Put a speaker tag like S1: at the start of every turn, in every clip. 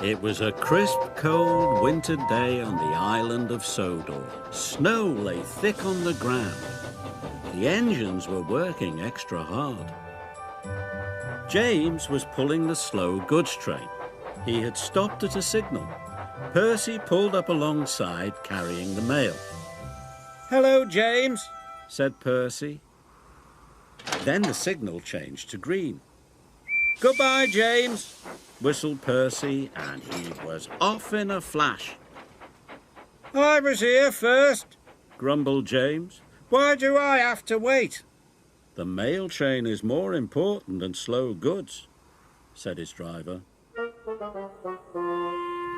S1: It was a crisp, cold winter day on the island of Sodor. Snow lay thick on the ground. The engines were working extra hard. James was pulling the slow goods train. He had stopped at a signal. Percy pulled up alongside, carrying the mail. "Hello, James," said Percy. Then the signal changed to green. "Goodbye, James," whistled Percy, and he was off in a flash. "I was here first," grumbled James. "Why do I have to wait?" "The mail train is more important than slow goods," said his driver.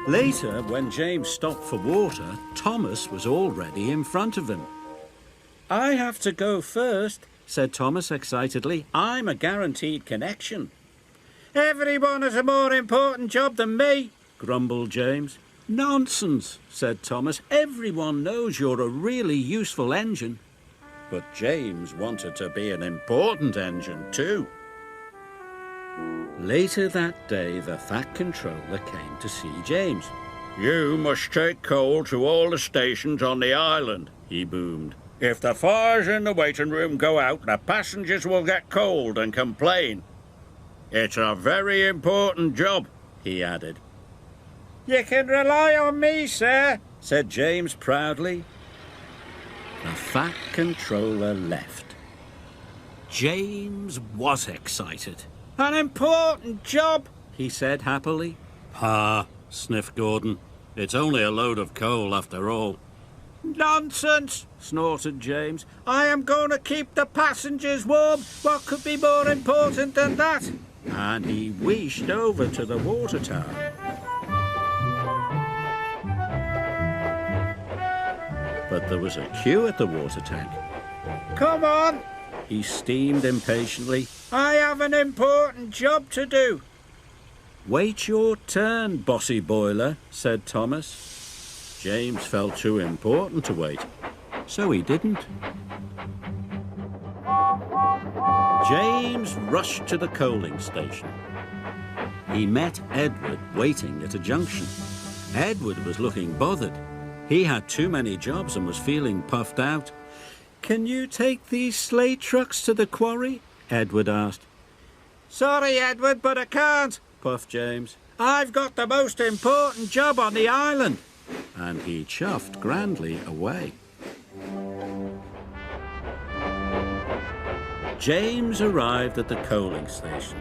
S1: Later, when James stopped for water, Thomas was already in front of him. "I have to go first," said Thomas excitedly. "I'm a guaranteed connection." "Everyone has a more important job than me," grumbled James. "Nonsense," said Thomas. "Everyone knows you're a really useful engine." But James wanted to be an important engine too. Later that day, the Fat Controller came to see James. "You must take coal to all the stations on the island," he boomed. "If the fires in the waiting room go out, the passengers will get cold and complain. It's a very important job," he added. "You can rely on me, sir," said James proudly. The Fat Controller left. James was excited. "An important job," he said happily. "Ah," sniffed Gordon. "It's only a load of coal after all." "Nonsense," snorted James. "I am going to keep the passengers warm. What could be more important than that?" And he wheeshed over to the water tower. But there was a queue at the water tank. "Come on," he steamed impatiently. "I have an important job to do." "Wait your turn, bossy boiler," said Thomas. James felt too important to wait, so he didn't. James rushed to the coaling station. He met Edward waiting at a junction. Edward was looking bothered. He had too many jobs and was feeling puffed out. "Can you take these sleigh trucks to the quarry?" Edward asked. "Sorry, Edward, but I can't," puffed James. "I've got the most important job on the island." And he chuffed grandly away. James arrived at the coaling station.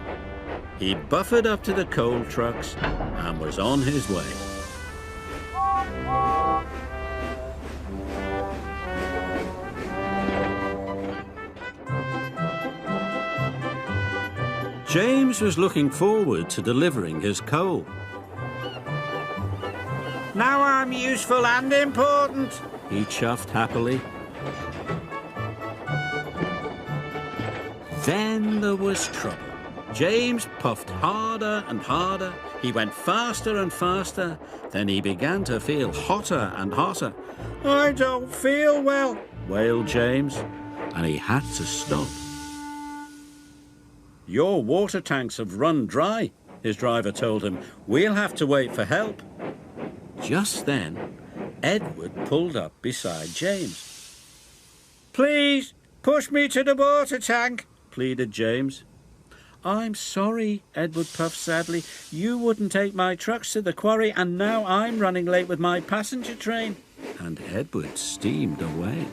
S1: He buffered up to the coal trucks and was on his way. James was looking forward to delivering his coal. "Now I'm useful and important," he chuffed happily. Then there was trouble. James puffed harder and harder. He went faster and faster. Then he began to feel hotter and hotter. "I don't feel well," wailed James, and he had to stop. "Your water tanks have run dry," his driver told him. "We'll have to wait for help." Just then, Edward pulled up beside James. "Please, push me to the water tank," pleaded James. "I'm sorry," Edward puffed sadly. "You wouldn't take my trucks to the quarry, and now I'm running late with my passenger train." And Edward steamed away.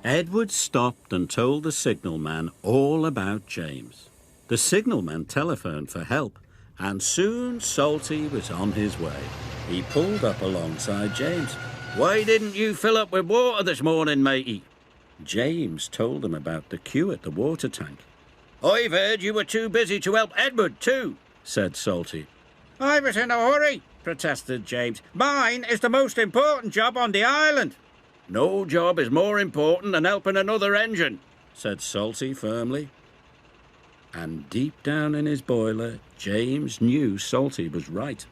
S1: Edward stopped and told the signalman all about James. The signalman telephoned for help, and soon Salty was on his way. He pulled up alongside James. "Why didn't you fill up with water this morning, matey?" James told him about the queue at the water tank. "I've heard you were too busy to help Edward too," said Salty. "I was in a hurry," protested James. "Mine is the most important job on the island." "No job is more important than helping another engine," said Salty firmly. And deep down in his boiler, James knew Salty was right.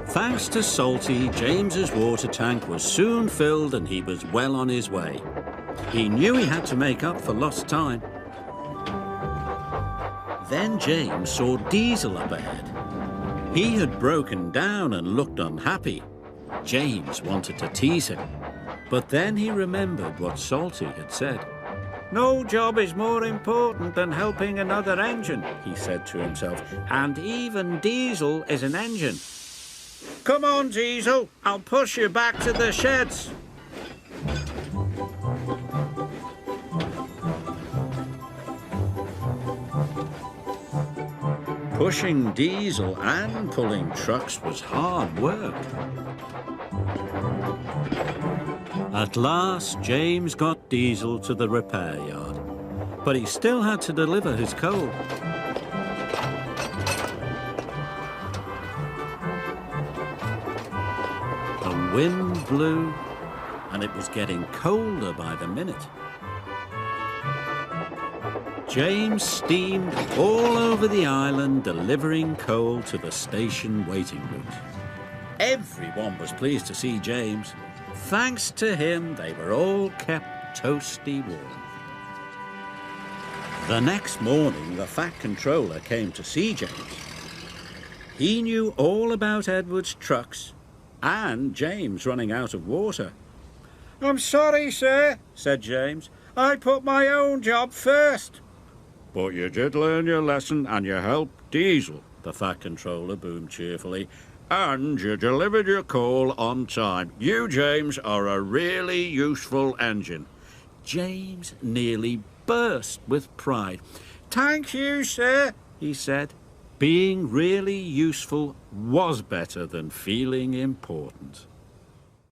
S1: Thanks to Salty, James's water tank was soon filled and he was well on his way. He knew he had to make up for lost time. Then James saw Diesel up ahead. He had broken down and looked unhappy. James wanted to tease him, but then he remembered what Salty had said. "No job is more important than helping another engine," he said to himself, "and even Diesel is an engine. Come on, Diesel, I'll push you back to the sheds." Pushing Diesel and pulling trucks was hard work. At last, James got Diesel to the repair yard, but he still had to deliver his coal. The wind blew, and it was getting colder by the minute. James steamed all over the island, delivering coal to the station waiting route. Everyone was pleased to see James. Thanks to him, they were all kept toasty warm. The next morning, the Fat Controller came to see James. He knew all about Edward's trucks and James running out of water. "I'm sorry, sir," said James. "I put my own job first." "But you did learn your lesson and you helped Diesel," the Fat Controller boomed cheerfully. "And you delivered your coal on time. You, James, are a really useful engine." James nearly burst with pride. "Thank you, sir," he said. Being really useful was better than feeling important.